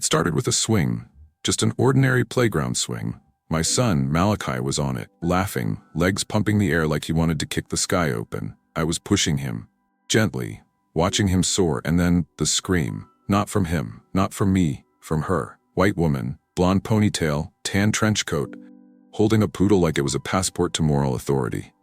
It started with a swing, just an ordinary playground swing. My son, Malachi, was on it, laughing, legs pumping the air like he wanted to kick the sky open. I was pushing him, gently, watching him soar, and then the scream. Not from him, not from me, from her. White woman, blonde ponytail, tan trench coat, holding a poodle like it was a passport to moral authority.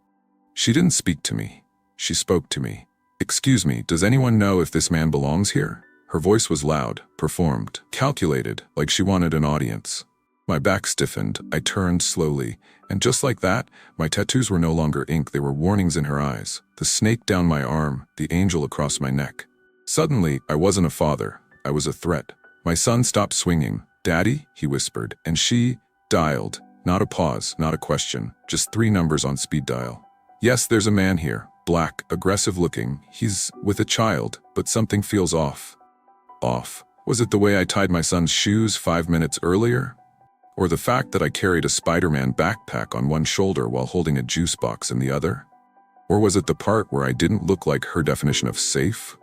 She didn't speak to me. She spoke to me. "Excuse me, does anyone know if this man belongs here?" Her voice was loud, performed, calculated, like she wanted an audience. My back stiffened, I turned slowly, and just like that, my tattoos were no longer ink, they were warnings in her eyes. The snake down my arm, the angel across my neck. Suddenly, I wasn't a father, I was a threat. My son stopped swinging. "Daddy," he whispered, and she dialed. Not a pause, not a question, just 3 numbers on speed dial. "Yes, there's a man here, black, aggressive looking. He's with a child, but something feels off." Off. Was it the way I tied my son's shoes 5 minutes earlier? Or the fact that I carried a Spider-Man backpack on one shoulder while holding a juice box in the other? Or was it the part where I didn't look like her definition of safe?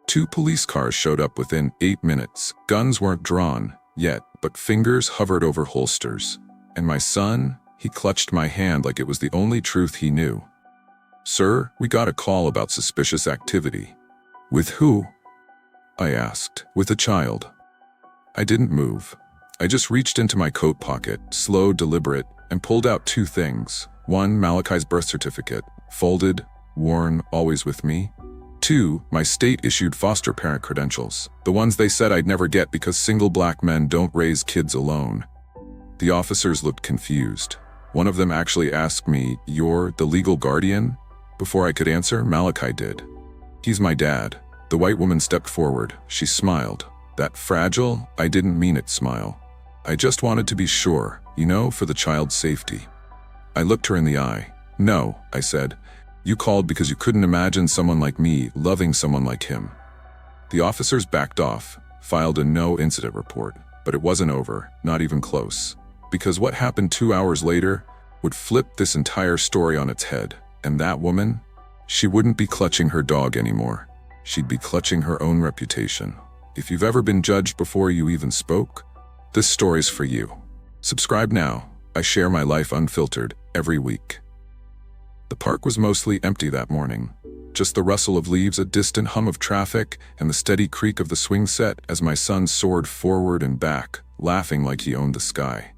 2 police cars showed up within 8 minutes. Guns weren't drawn yet, but fingers hovered over holsters. And my son, he clutched my hand like it was the only truth he knew. "Sir, we got a call about suspicious activity." "With who?" I asked. "With a child." I didn't move. I just reached into my coat pocket, slow, deliberate, and pulled out 2 things. 1, Malachi's birth certificate, folded, worn, always with me. 2, my state-issued foster parent credentials, the ones they said I'd never get because single black men don't raise kids alone. The officers looked confused. One of them actually asked me, "You're the legal guardian?" Before I could answer, Malachi did. "He's my dad." The white woman stepped forward. She smiled. That fragile, I didn't mean it smile. "I just wanted to be sure, for the child's safety." I looked her in the eye. "No," I said. "You called because you couldn't imagine someone like me loving someone like him." The officers backed off, filed a no-incident report, but it wasn't over, not even close. Because what happened 2 hours later would flip this entire story on its head. And that woman, she wouldn't be clutching her dog anymore. She'd be clutching her own reputation. If you've ever been judged before you even spoke, this story's for you. Subscribe now. I share my life unfiltered every week. The park was mostly empty that morning. Just the rustle of leaves, a distant hum of traffic, and the steady creak of the swing set as my son soared forward and back, laughing like he owned the sky.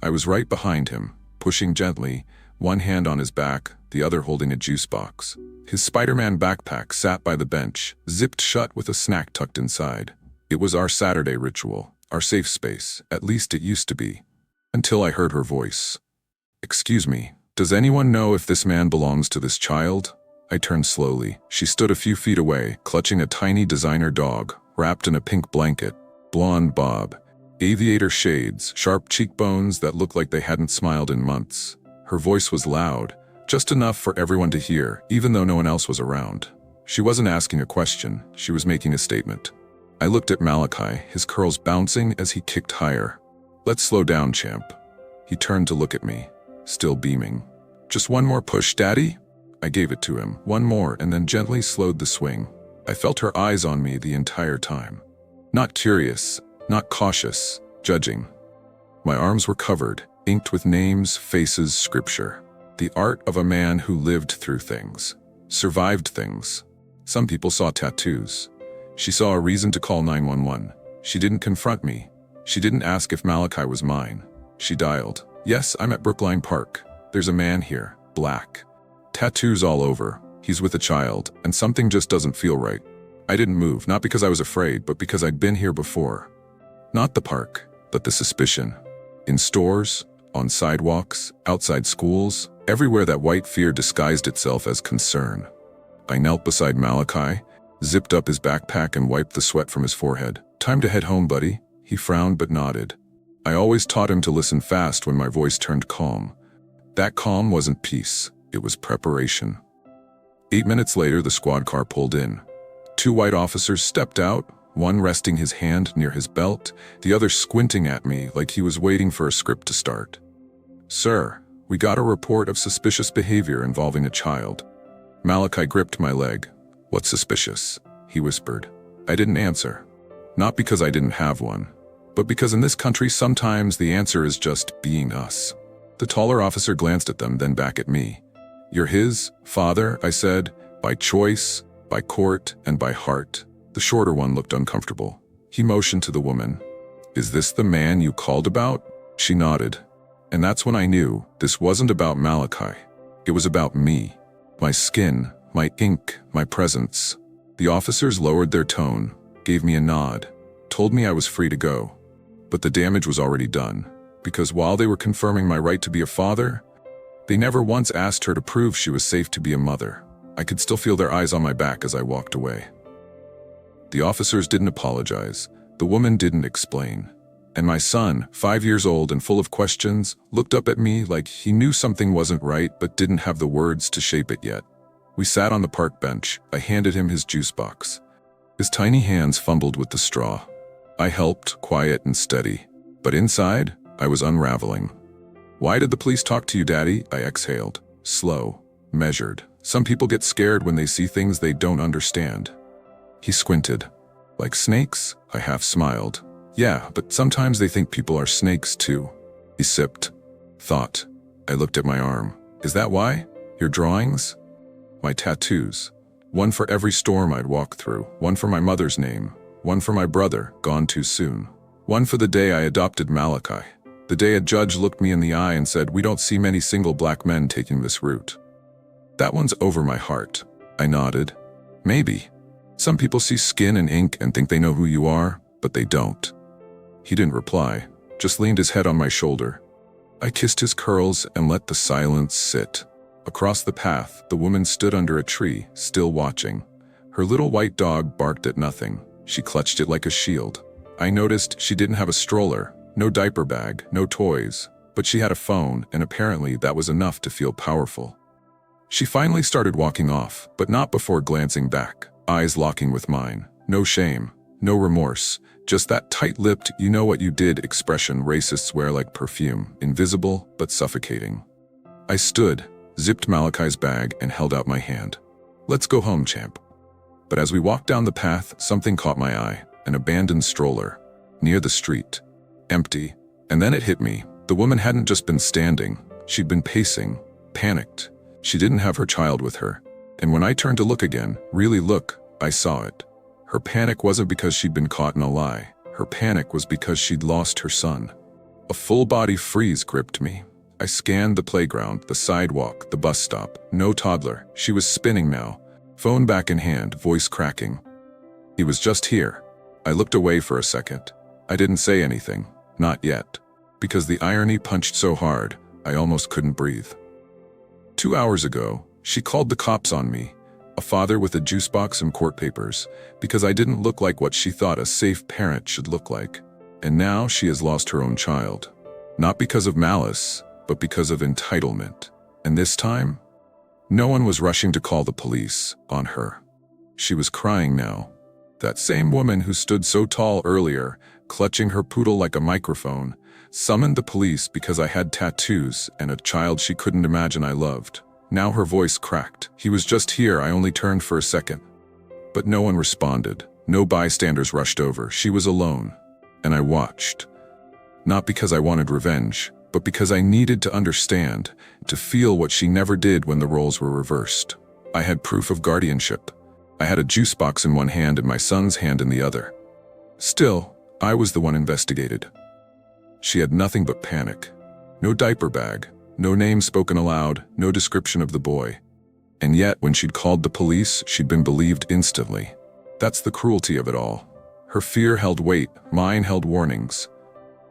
I was right behind him, pushing gently, one hand on his back, the other holding a juice box. His Spider-Man backpack sat by the bench, zipped shut with a snack tucked inside. It was our Saturday ritual, our safe space, at least it used to be. Until I heard her voice. "Excuse me, does anyone know if this man belongs to this child?" I turned slowly. She stood a few feet away, clutching a tiny designer dog, wrapped in a pink blanket. Blonde bob. Aviator shades, sharp cheekbones that looked like they hadn't smiled in months. Her voice was loud, just enough for everyone to hear, even though no one else was around. She wasn't asking a question, she was making a statement. I looked at Malachi, his curls bouncing as he kicked higher. "Let's slow down, champ." He turned to look at me, still beaming. "Just one more push, Daddy?" I gave it to him, one more, and then gently slowed the swing. I felt her eyes on me the entire time. Not curious, not cautious, judging. My arms were covered, inked with names, faces, scripture. The art of a man who lived through things, survived things. Some people saw tattoos. She saw a reason to call 911. She didn't confront me. She didn't ask if Malachi was mine. She dialed. "Yes, I'm at Brookline Park. There's a man here, black. Tattoos all over. He's with a child, and something just doesn't feel right." I didn't move, not because I was afraid, but because I'd been here before. Not the park, but the suspicion. In stores, on sidewalks, outside schools, everywhere that white fear disguised itself as concern. I knelt beside Malachi, zipped up his backpack and wiped the sweat from his forehead. "Time to head home, buddy." He frowned but nodded. I always taught him to listen fast when my voice turned calm. That calm wasn't peace, it was preparation. 8 minutes later, the squad car pulled in. 2 white officers stepped out, one resting his hand near his belt, the other squinting at me like he was waiting for a script to start. "Sir, we got a report of suspicious behavior involving a child." Malachi gripped my leg. "What's suspicious?" he whispered. I didn't answer. Not because I didn't have one, but because in this country sometimes the answer is just being us. The taller officer glanced at them, then back at me. "You're his father," I said, "by choice, by court, and by heart." The shorter one looked uncomfortable. He motioned to the woman. "Is this the man you called about?" She nodded. And that's when I knew this wasn't about Malachi. It was about me. My skin, my ink, my presence. The officers lowered their tone, gave me a nod, told me I was free to go. But the damage was already done, because while they were confirming my right to be a father, they never once asked her to prove she was safe to be a mother. I could still feel their eyes on my back as I walked away. The officers didn't apologize. The woman didn't explain. And my son, 5 years old and full of questions, looked up at me like he knew something wasn't right but didn't have the words to shape it yet. We sat on the park bench. I handed him his juice box. His tiny hands fumbled with the straw. I helped, quiet and steady. But inside, I was unraveling. "Why did the police talk to you, Daddy?" I exhaled. Slow, measured. Some people get scared when they see things they don't understand. He squinted. "Like snakes?" I half smiled. "Yeah, but sometimes they think people are snakes too." He sipped. Thought. I looked at my arm. "Is that why? Your drawings?" "My tattoos. One for every storm I'd walk through. One for my mother's name. One for my brother, gone too soon. One for the day I adopted Malachi. The day a judge looked me in the eye and said, 'We don't see many single black men taking this route.' That one's over my heart." I nodded. "Maybe. Some people see skin and ink and think they know who you are, but they don't." He didn't reply, just leaned his head on my shoulder. I kissed his curls and let the silence sit. Across the path, the woman stood under a tree, still watching. Her little white dog barked at nothing. She clutched it like a shield. I noticed she didn't have a stroller, no diaper bag, no toys, but she had a phone, and apparently that was enough to feel powerful. She finally started walking off, but not before glancing back, eyes locking with mine. No shame, no remorse, just that tight-lipped, you know what you did expression racists wear like perfume, invisible but suffocating. I stood, zipped Malachi's bag, and held out my hand. "Let's go home, champ." But as we walked down the path, something caught my eye, an abandoned stroller, near the street, empty. And then it hit me. The woman hadn't just been standing, she'd been pacing, panicked. She didn't have her child with her. And when I turned to look again, really look, I saw it. Her panic wasn't because she'd been caught in a lie. Her panic was because she'd lost her son. A full-body freeze gripped me. I scanned the playground, the sidewalk, the bus stop. No toddler. She was spinning now, phone back in hand, voice cracking. He was just here. I looked away for a second. I didn't say anything. Not yet. Because the irony punched so hard, I almost couldn't breathe. 2 hours ago, she called the cops on me, a father with a juice box and court papers, because I didn't look like what she thought a safe parent should look like. And now she has lost her own child. Not because of malice, but because of entitlement. And this time, no one was rushing to call the police on her. She was crying now. That same woman who stood so tall earlier, clutching her poodle like a microphone, summoned the police because I had tattoos and a child she couldn't imagine I loved. Now her voice cracked. "He was just here, I only turned for a second." But no one responded. No bystanders rushed over. She was alone. And I watched. Not because I wanted revenge, but because I needed to understand, to feel what she never did when the roles were reversed. I had proof of guardianship. I had a juice box in one hand and my son's hand in the other. Still, I was the one investigated. She had nothing but panic. No diaper bag, no name spoken aloud, no description of the boy. And yet, when she'd called the police, she'd been believed instantly. That's the cruelty of it all. Her fear held weight, mine held warnings.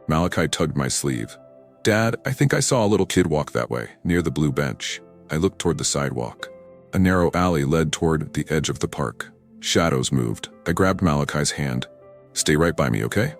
Malachi tugged my sleeve. "Dad, I think I saw a little kid walk that way, near the blue bench." I looked toward the sidewalk. A narrow alley led toward the edge of the park. Shadows moved. I grabbed Malachi's hand. "Stay right by me, okay?"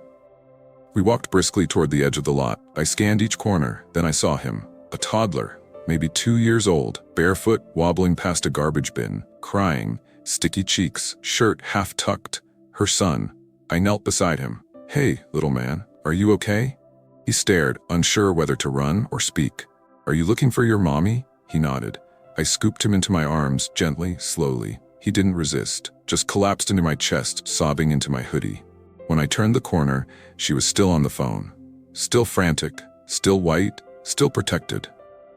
We walked briskly toward the edge of the lot. I scanned each corner, then I saw him. A toddler, maybe 2 years old, barefoot, wobbling past a garbage bin, crying, sticky cheeks, shirt half tucked. Her son. I knelt beside him. "Hey, little man, are you okay?" He stared, unsure whether to run or speak. "Are you looking for your mommy?" He nodded. I scooped him into my arms, gently, slowly. He didn't resist, just collapsed into my chest, sobbing into my hoodie. When I turned the corner, she was still on the phone. Still frantic, still white, still protected.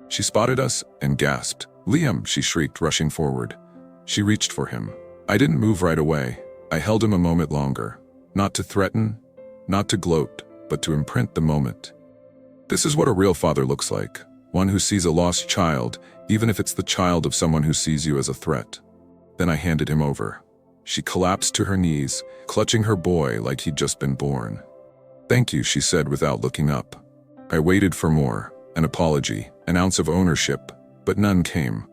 She spotted us and gasped. "Liam," she shrieked, rushing forward. She reached for him. I didn't move right away. I held him a moment longer. Not to threaten, not to gloat, but to imprint the moment. This is what a real father looks like. One who sees a lost child, even if it's the child of someone who sees you as a threat. Then I handed him over. She collapsed to her knees, clutching her boy like he'd just been born. "Thank you," she said without looking up. I waited for more, an apology, an ounce of ownership, but none came.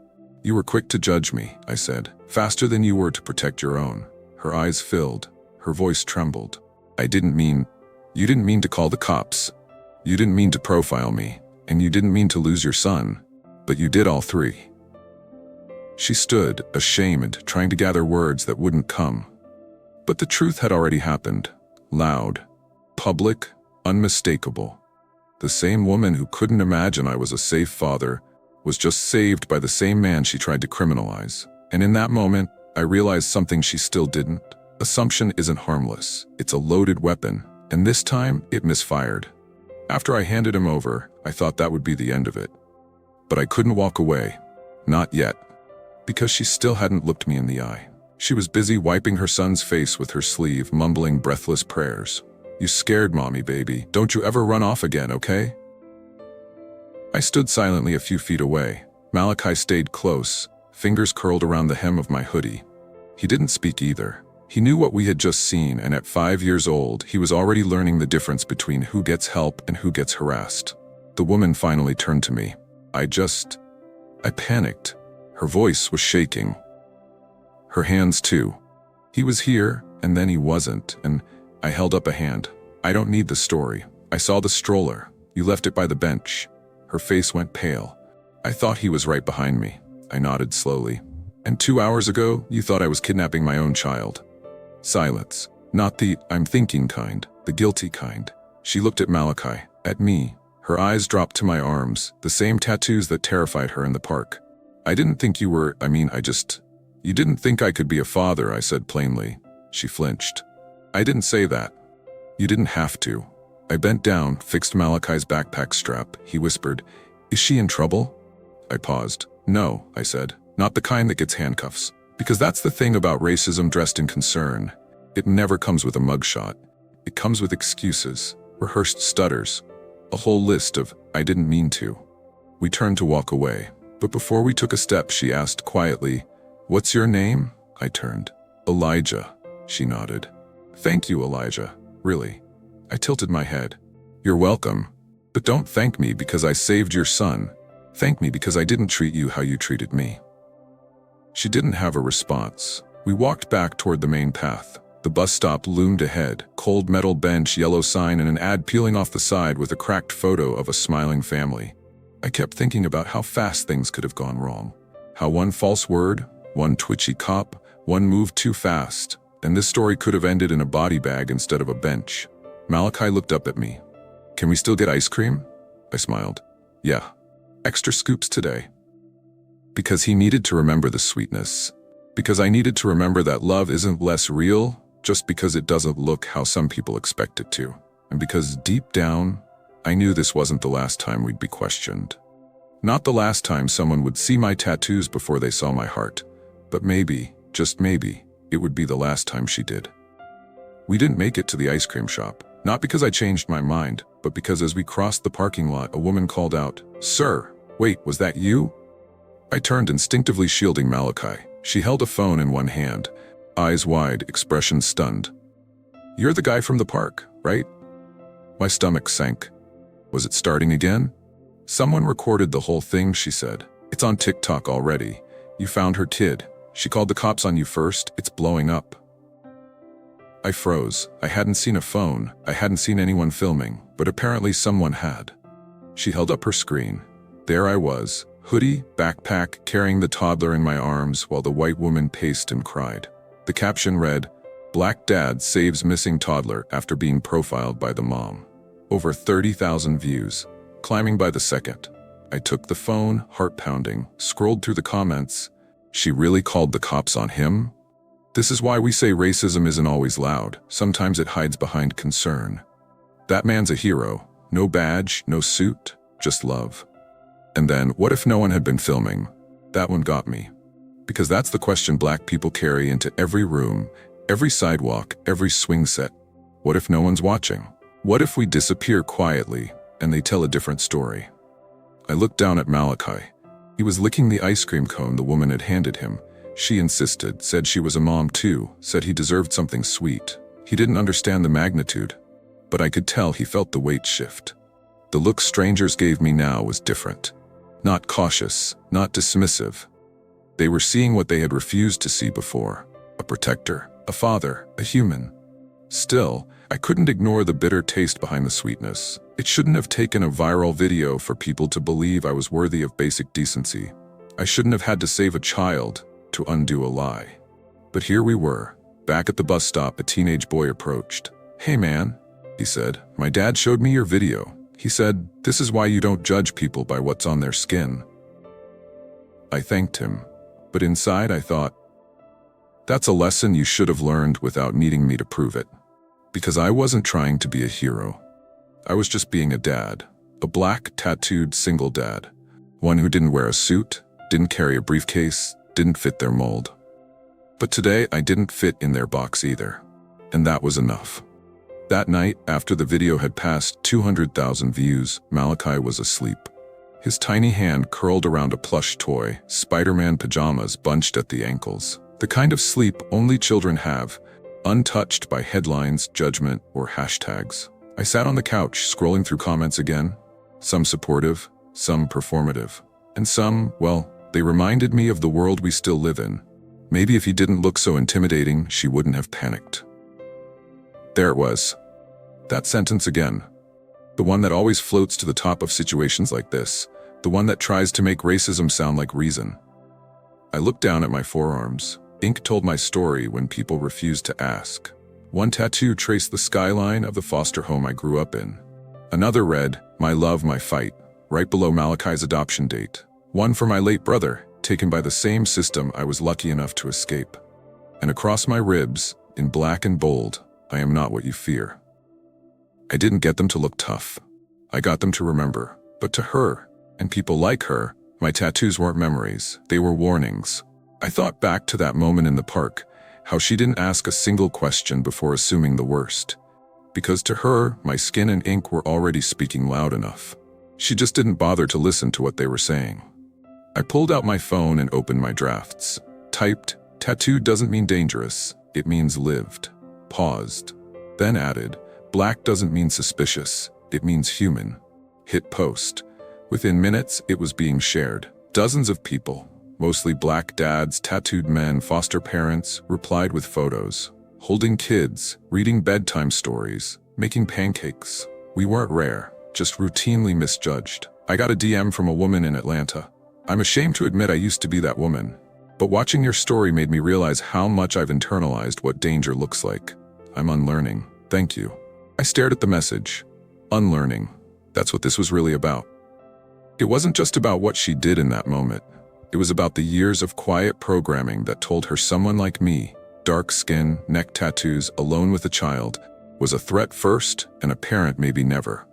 "You were quick to judge me," I said, "faster than you were to protect your own." Her eyes filled, her voice trembled. You didn't mean to call the cops. You didn't mean to profile me, and you didn't mean to lose your son, but you did all three." She stood, ashamed, trying to gather words that wouldn't come. But the truth had already happened. Loud, public, unmistakable. The same woman who couldn't imagine I was a safe father was just saved by the same man she tried to criminalize. And in that moment, I realized something she still didn't. Assumption isn't harmless. It's a loaded weapon, and this time it misfired. After I handed him over, I thought that would be the end of it. But I couldn't walk away. Not yet. Because she still hadn't looked me in the eye. She was busy wiping her son's face with her sleeve, mumbling breathless prayers. "You scared mommy, baby. Don't you ever run off again, okay?" I stood silently a few feet away. Malachi stayed close, fingers curled around the hem of my hoodie. He didn't speak either. He knew what we had just seen, and at 5 years old, he was already learning the difference between who gets help and who gets harassed. The woman finally turned to me. I panicked. Her voice was shaking. Her hands too. "He was here, and then he wasn't," and I held up a hand. "I don't need the story. I saw the stroller. You left it by the bench." Her face went pale. "I thought he was right behind me." I nodded slowly. "And 2 hours ago, you thought I was kidnapping my own child." Silence. Not the "I'm thinking" kind, the guilty kind. She looked at Malachi, at me. Her eyes dropped to my arms, the same tattoos that terrified her in the park. "I didn't think you were, You didn't think I could be a father," I said plainly. She flinched. "I didn't say that. You didn't have to." I bent down, fixed Malachi's backpack strap. He whispered, "Is she in trouble?" I paused. "No," I said. "Not the kind that gets handcuffs. Because that's the thing about racism dressed in concern. It never comes with a mugshot. It comes with excuses, rehearsed stutters, a whole list of "I didn't mean to." We turned to walk away. But before we took a step, she asked quietly, "What's your name?" I turned. "Elijah," she nodded. "Thank you, Elijah. Really." I tilted my head. "You're welcome. But don't thank me because I saved your son. Thank me because I didn't treat you how you treated me." She didn't have a response. We walked back toward the main path. The bus stop loomed ahead, cold metal bench, yellow sign, and an ad peeling off the side with a cracked photo of a smiling family. I kept thinking about how fast things could have gone wrong. How one false word, one twitchy cop, one move too fast, and this story could have ended in a body bag instead of a bench. Malachi looked up at me. "Can we still get ice cream?" I smiled. "Yeah. Extra scoops today." Because he needed to remember the sweetness. Because I needed to remember that love isn't less real just because it doesn't look how some people expect it to. And because deep down, I knew this wasn't the last time we'd be questioned. Not the last time someone would see my tattoos before they saw my heart. But maybe, just maybe, it would be the last time she did. We didn't make it to the ice cream shop. Not because I changed my mind, but because as we crossed the parking lot, a woman called out, "Sir, wait, was that you?" I turned, instinctively shielding Malachi. She held a phone in one hand, eyes wide, expression stunned. "You're the guy from the park, right?" My stomach sank. Was it starting again? "Someone recorded the whole thing," she said. "It's on TikTok already. You found her kid. She called the cops on you first. It's blowing up." I froze. I hadn't seen a phone. I hadn't seen anyone filming, but apparently someone had. She held up her screen. There I was, hoodie, backpack, carrying the toddler in my arms while the white woman paced and cried. The caption read, "Black dad saves missing toddler after being profiled by the mom." Over 30,000 views, climbing by the second. I took the phone, heart pounding, scrolled through the comments. She really called the cops on him? This is why we say racism isn't always loud. Sometimes it hides behind concern. That man's a hero. No badge, no suit, just love. And then, what if no one had been filming? That one got me. Because that's the question Black people carry into every room, every sidewalk, every swing set. What if no one's watching? What if we disappear quietly and they tell a different story? I looked down at Malachi. He was licking the ice cream cone the woman had handed him. She insisted, said she was a mom too, said he deserved something sweet. He didn't understand the magnitude, but I could tell he felt the weight shift. The look strangers gave me now was different. Not cautious, not dismissive. They were seeing what they had refused to see before. A protector, a father, a human. Still, I couldn't ignore the bitter taste behind the sweetness. It shouldn't have taken a viral video for people to believe I was worthy of basic decency. I shouldn't have had to save a child to undo a lie. But here we were. Back at the bus stop, a teenage boy approached. "Hey man," he said, "my dad showed me your video. He said, this is why you don't judge people by what's on their skin." I thanked him, but inside I thought, that's a lesson you should have learned without needing me to prove it. Because I wasn't trying to be a hero. I was just being a dad. A black, tattooed, single dad. One who didn't wear a suit, didn't carry a briefcase, didn't fit their mold. But today I didn't fit in their box either. And that was enough. That night, after the video had passed 200,000 views, Malachi was asleep. His tiny hand curled around a plush toy, Spider-Man pajamas bunched at the ankles. The kind of sleep only children have, untouched by headlines, judgment, or hashtags. I sat on the couch, scrolling through comments again. Some supportive, some performative. And some, well, they reminded me of the world we still live in. Maybe if he didn't look so intimidating, she wouldn't have panicked. There it was. That sentence again. The one that always floats to the top of situations like this. The one that tries to make racism sound like reason. I looked down at my forearms. Ink told my story when people refused to ask. One tattoo traced the skyline of the foster home I grew up in. Another read, "My love, my fight," right below Malachi's adoption date. One for my late brother, taken by the same system I was lucky enough to escape. And across my ribs, in black and bold, "I am not what you fear." I didn't get them to look tough. I got them to remember. But to her, and people like her, my tattoos weren't memories, they were warnings. I thought back to that moment in the park, how she didn't ask a single question before assuming the worst. Because to her, my skin and ink were already speaking loud enough. She just didn't bother to listen to what they were saying. I pulled out my phone and opened my drafts. Typed, "Tattoo doesn't mean dangerous, it means lived." Paused. Then added, "Black doesn't mean suspicious, it means human." Hit post. Within minutes, it was being shared. Dozens of people, mostly black dads, tattooed men, foster parents, replied with photos. Holding kids, reading bedtime stories, making pancakes. We weren't rare, just routinely misjudged. I got a DM from a woman in Atlanta. "I'm ashamed to admit I used to be that woman. But watching your story made me realize how much I've internalized what danger looks like. I'm unlearning. Thank you." I stared at the message. Unlearning. That's what this was really about. It wasn't just about what she did in that moment. It was about the years of quiet programming that told her someone like me, dark skin, neck tattoos, alone with a child, was a threat first and a parent maybe never.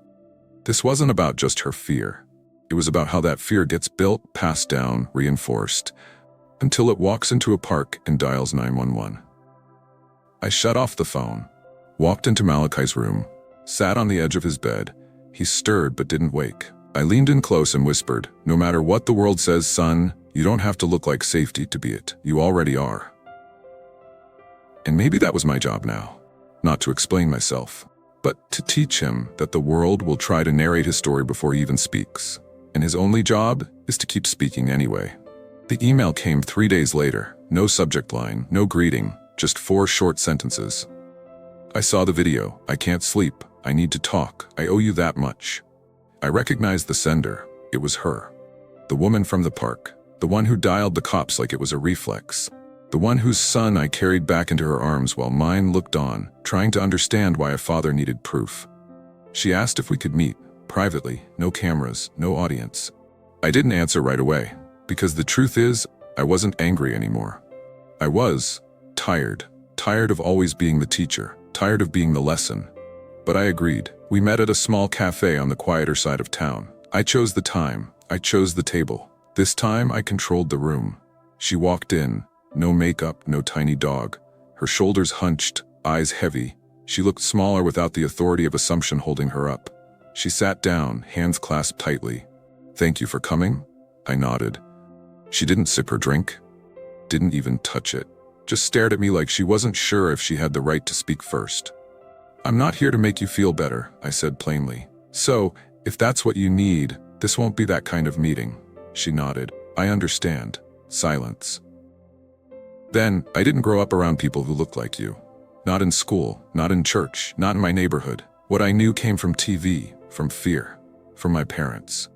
This wasn't about just her fear. It was about how that fear gets built, passed down, reinforced, until it walks into a park and dials 911. I shut off the phone, walked into Malachi's room, sat on the edge of his bed. He stirred but didn't wake. I leaned in close and whispered, "No matter what the world says, son, you don't have to look like safety to be it. You already are." And maybe that was my job now. Not to explain myself, but to teach him that the world will try to narrate his story before he even speaks. And his only job is to keep speaking anyway. The email came 3 days later. No subject line, no greeting, just 4 short sentences. "I saw the video. I can't sleep. I need to talk. I owe you that much." I recognized the sender. It was her. The woman from the park. The one who dialed the cops like it was a reflex. The one whose son I carried back into her arms while mine looked on, trying to understand why a father needed proof. She asked if we could meet, privately, no cameras, no audience. I didn't answer right away, because the truth is, I wasn't angry anymore. I was tired. Tired of always being the teacher. Tired of being the lesson. But I agreed. We met at a small cafe on the quieter side of town. I chose the time. I chose the table. This time I controlled the room. She walked in. No makeup, no tiny dog. Her shoulders hunched, eyes heavy. She looked smaller without the authority of assumption holding her up. She sat down, hands clasped tightly. "Thank you for coming?" I nodded. She didn't sip her drink. Didn't even touch it. Just stared at me like she wasn't sure if she had the right to speak first. "I'm not here to make you feel better," I said plainly. "So, if that's what you need, this won't be that kind of meeting." She nodded. "I understand." Silence. "Then, I didn't grow up around people who looked like you. Not in school, not in church, not in my neighborhood. What I knew came from TV, from fear, from my parents."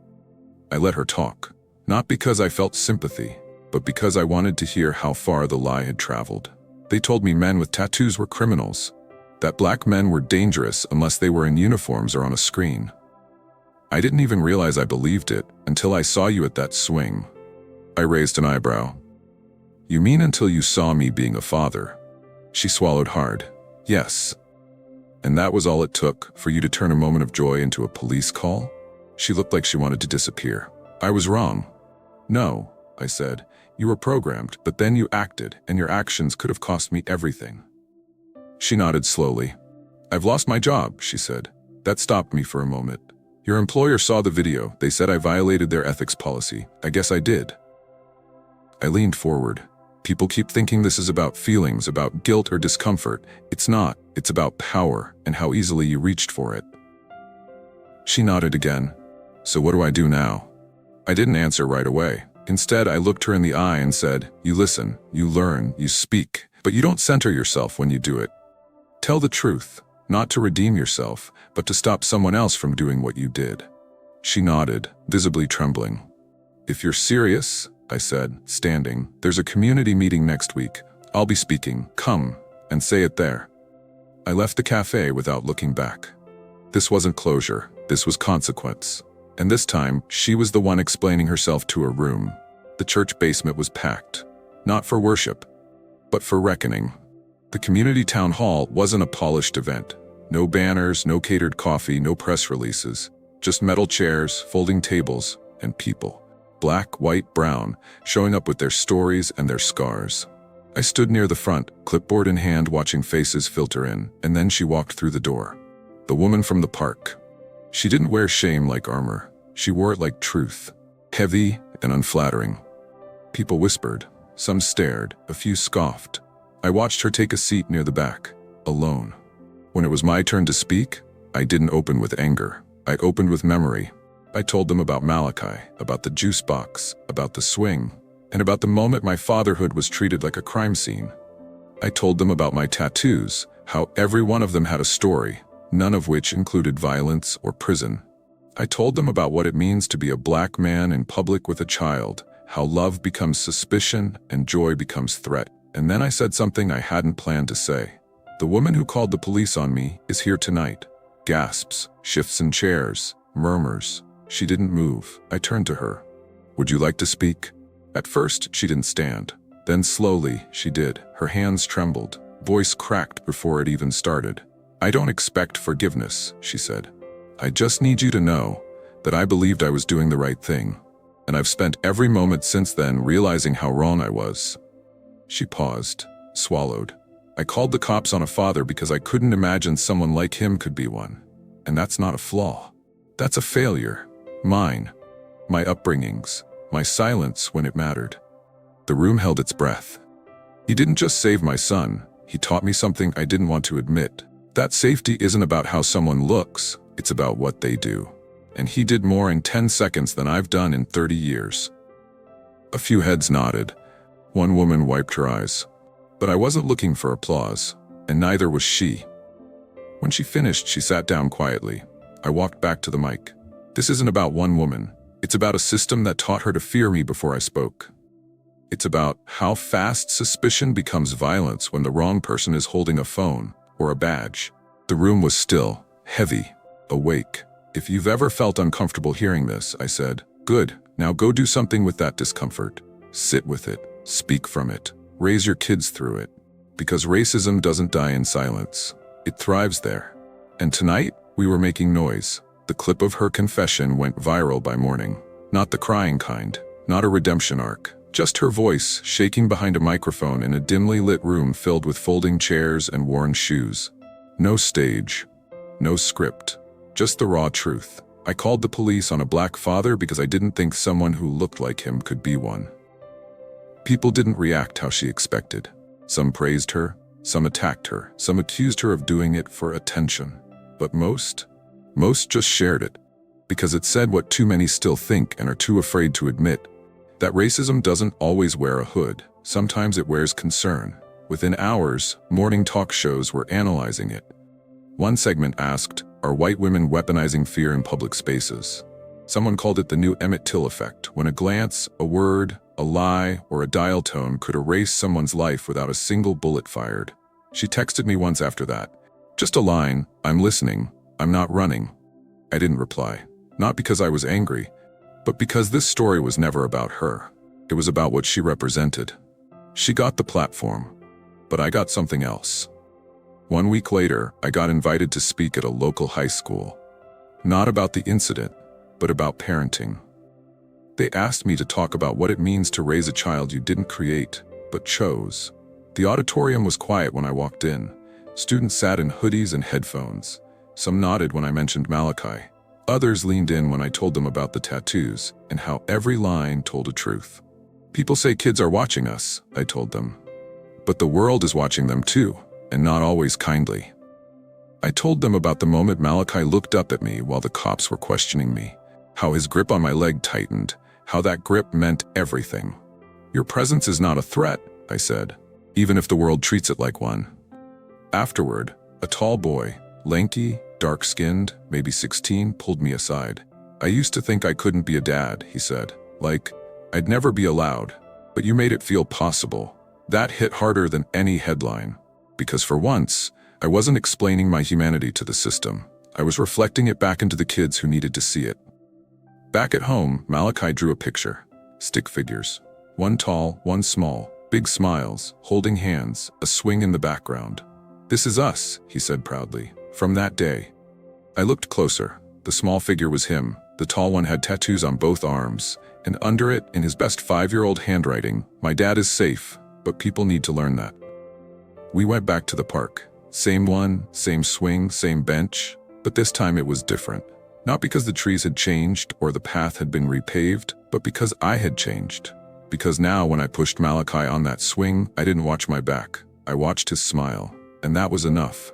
I let her talk. Not because I felt sympathy, but because I wanted to hear how far the lie had traveled. They told me men with tattoos were criminals, that black men were dangerous unless they were in uniforms or on a screen. I didn't even realize I believed it until I saw you at that swing. I raised an eyebrow. "You mean until you saw me being a father?" She swallowed hard. "Yes." "And that was all it took for you to turn a moment of joy into a police call?" She looked like she wanted to disappear. "I was wrong." "No," I said. "You were programmed, but then you acted, and your actions could have cost me everything." She nodded slowly. "I've lost my job," she said. "That stopped me for a moment. Your employer saw the video. They said I violated their ethics policy. I guess I did." I leaned forward. "People keep thinking this is about feelings, about guilt or discomfort. It's not. It's about power and how easily you reached for it." She nodded again. "So what do I do now?" I didn't answer right away. Instead, I looked her in the eye and said, "You listen, you learn, you speak, but you don't center yourself when you do it. Tell the truth, not to redeem yourself, but to stop someone else from doing what you did." She nodded, visibly trembling. "If you're serious," I said, standing, "there's a community meeting next week. I'll be speaking. Come, and say it there." I left the cafe without looking back. This wasn't closure, this was consequence. And this time, she was the one explaining herself to a room. The church basement was packed. Not for worship, but for reckoning. The community town hall wasn't a polished event. No banners, no catered coffee, no press releases. Just metal chairs, folding tables, and people. Black, white, brown, showing up with their stories and their scars. I stood near the front, clipboard in hand, watching faces filter in, and then she walked through the door. The woman from the park. She didn't wear shame like armor. She wore it like truth. Heavy and unflattering. People whispered. Some stared. A few scoffed. I watched her take a seat near the back, alone. When it was my turn to speak, I didn't open with anger. I opened with memory. I told them about Malachi, about the juice box, about the swing, and about the moment my fatherhood was treated like a crime scene. I told them about my tattoos, how every one of them had a story, none of which included violence or prison. I told them about what it means to be a black man in public with a child, how love becomes suspicion and joy becomes threat. And then I said something I hadn't planned to say. "The woman who called the police on me is here tonight." Gasps, shifts in chairs, murmurs. She didn't move. I turned to her. "Would you like to speak?" At first, she didn't stand. Then slowly, she did. Her hands trembled. Voice cracked before it even started. "I don't expect forgiveness," she said. "I just need you to know that I believed I was doing the right thing. And I've spent every moment since then realizing how wrong I was." She paused, swallowed. "I called the cops on a father because I couldn't imagine someone like him could be one. And that's not a flaw. That's a failure. Mine. My upbringings. My silence when it mattered." The room held its breath. "He didn't just save my son. He taught me something I didn't want to admit. That safety isn't about how someone looks. It's about what they do. And he did more in 10 seconds than I've done in 30 years. A few heads nodded. One woman wiped her eyes. But I wasn't looking for applause, and neither was she. When she finished, she sat down quietly. I walked back to the mic. "This isn't about one woman. It's about a system that taught her to fear me before I spoke. It's about how fast suspicion becomes violence when the wrong person is holding a phone or a badge." The room was still, heavy, awake. "If you've ever felt uncomfortable hearing this," I said, "good, now go do something with that discomfort. Sit with it, speak from it, raise your kids through it. Because racism doesn't die in silence. It thrives there. And tonight, we were making noise. The clip of her confession went viral by morning. Not the crying kind, not a redemption arc. Just her voice shaking behind a microphone in a dimly lit room filled with folding chairs and worn shoes. No stage, no script, just the raw truth. I called the police on a black father because I didn't think someone who looked like him could be one. People didn't react how she expected. Some praised her, some attacked her, some accused her of doing it for attention. But most just shared it, because it said what too many still think and are too afraid to admit. That racism doesn't always wear a hood. Sometimes it wears concern. Within hours, morning talk shows were analyzing it. One segment asked, "Are white women weaponizing fear in public spaces?" Someone called it the new Emmett Till effect, when a glance, a word, a lie, or a dial tone could erase someone's life without a single bullet fired. She texted me once after that. Just a line, "I'm listening, I'm not running." I didn't reply. Not because I was angry, but because this story was never about her. It was about what she represented. She got the platform, but I got something else. 1 week later, I got invited to speak at a local high school. Not about the incident, but about parenting. They asked me to talk about what it means to raise a child you didn't create, but chose. The auditorium was quiet when I walked in. Students sat in hoodies and headphones. Some nodded when I mentioned Malachi. Others leaned in when I told them about the tattoos and how every line told a truth. People say kids are watching us, I told them. But the world is watching them too, and not always kindly. I told them about the moment Malachi looked up at me while the cops were questioning me, how his grip on my leg tightened, how that grip meant everything. Your presence is not a threat, I said, even if the world treats it like one. Afterward, a tall boy, lanky, dark-skinned, maybe 16, pulled me aside. "I used to think I couldn't be a dad," he said. "Like, I'd never be allowed. But you made it feel possible." That hit harder than any headline. Because for once, I wasn't explaining my humanity to the system. I was reflecting it back into the kids who needed to see it. Back at home, Malachi drew a picture. Stick figures. One tall, one small, big smiles, holding hands, a swing in the background. "This is us," he said proudly. From that day. I looked closer. The small figure was him. The tall one had tattoos on both arms, and under it, in his best 5-year-old handwriting, "My dad is safe, but people need to learn that." We went back to the park. Same one, same swing, same bench, but this time it was different. Not because the trees had changed or the path had been repaved, but because I had changed. Because now when I pushed Malachi on that swing, I didn't watch my back. I watched his smile, and that was enough.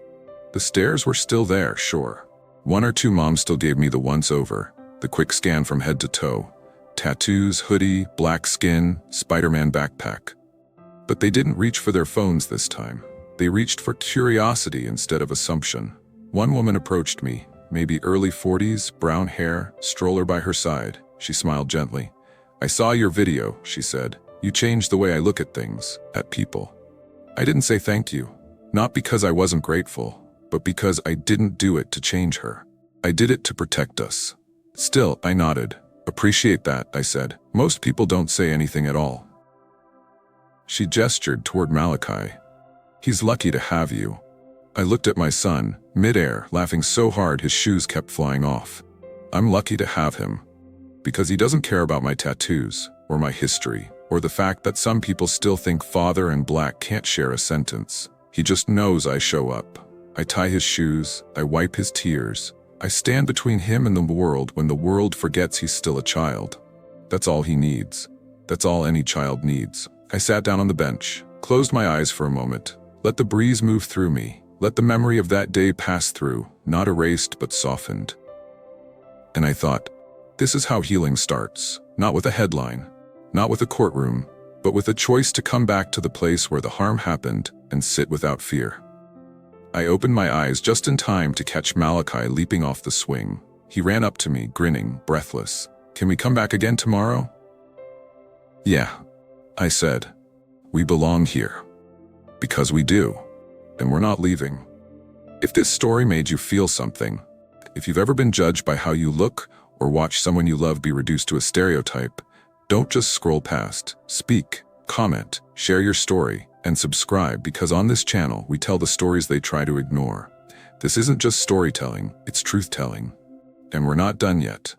The stares were still there, sure. 1 or 2 moms still gave me the once-over, the quick scan from head to toe. Tattoos, hoodie, black skin, Spider-Man backpack. But they didn't reach for their phones this time. They reached for curiosity instead of assumption. One woman approached me, maybe early 40s, brown hair, stroller by her side. She smiled gently. "I saw your video," she said. "You changed the way I look at things, at people." I didn't say thank you. Not because I wasn't grateful, but because I didn't do it to change her. I did it to protect us. Still, I nodded. "Appreciate that," I said. "Most people don't say anything at all." She gestured toward Malachi. "He's lucky to have you." I looked at my son, midair, laughing so hard his shoes kept flying off. I'm lucky to have him. Because he doesn't care about my tattoos, or my history, or the fact that some people still think father and black can't share a sentence. He just knows I show up. I tie his shoes, I wipe his tears. I stand between him and the world when the world forgets he's still a child. That's all he needs. That's all any child needs. I sat down on the bench, closed my eyes for a moment, let the breeze move through me, let the memory of that day pass through, not erased but softened. And I thought, this is how healing starts, not with a headline, not with a courtroom, but with a choice to come back to the place where the harm happened and sit without fear. I opened my eyes just in time to catch Malachi leaping off the swing. He ran up to me, grinning, breathless. "Can we come back again tomorrow?" "Yeah," I said. "We belong here." Because we do. And we're not leaving. If this story made you feel something, if you've ever been judged by how you look or watched someone you love be reduced to a stereotype, don't just scroll past. Speak, comment, share your story. And subscribe, because on this channel we tell the stories they try to ignore. This isn't just storytelling, it's truth-telling. And we're not done yet.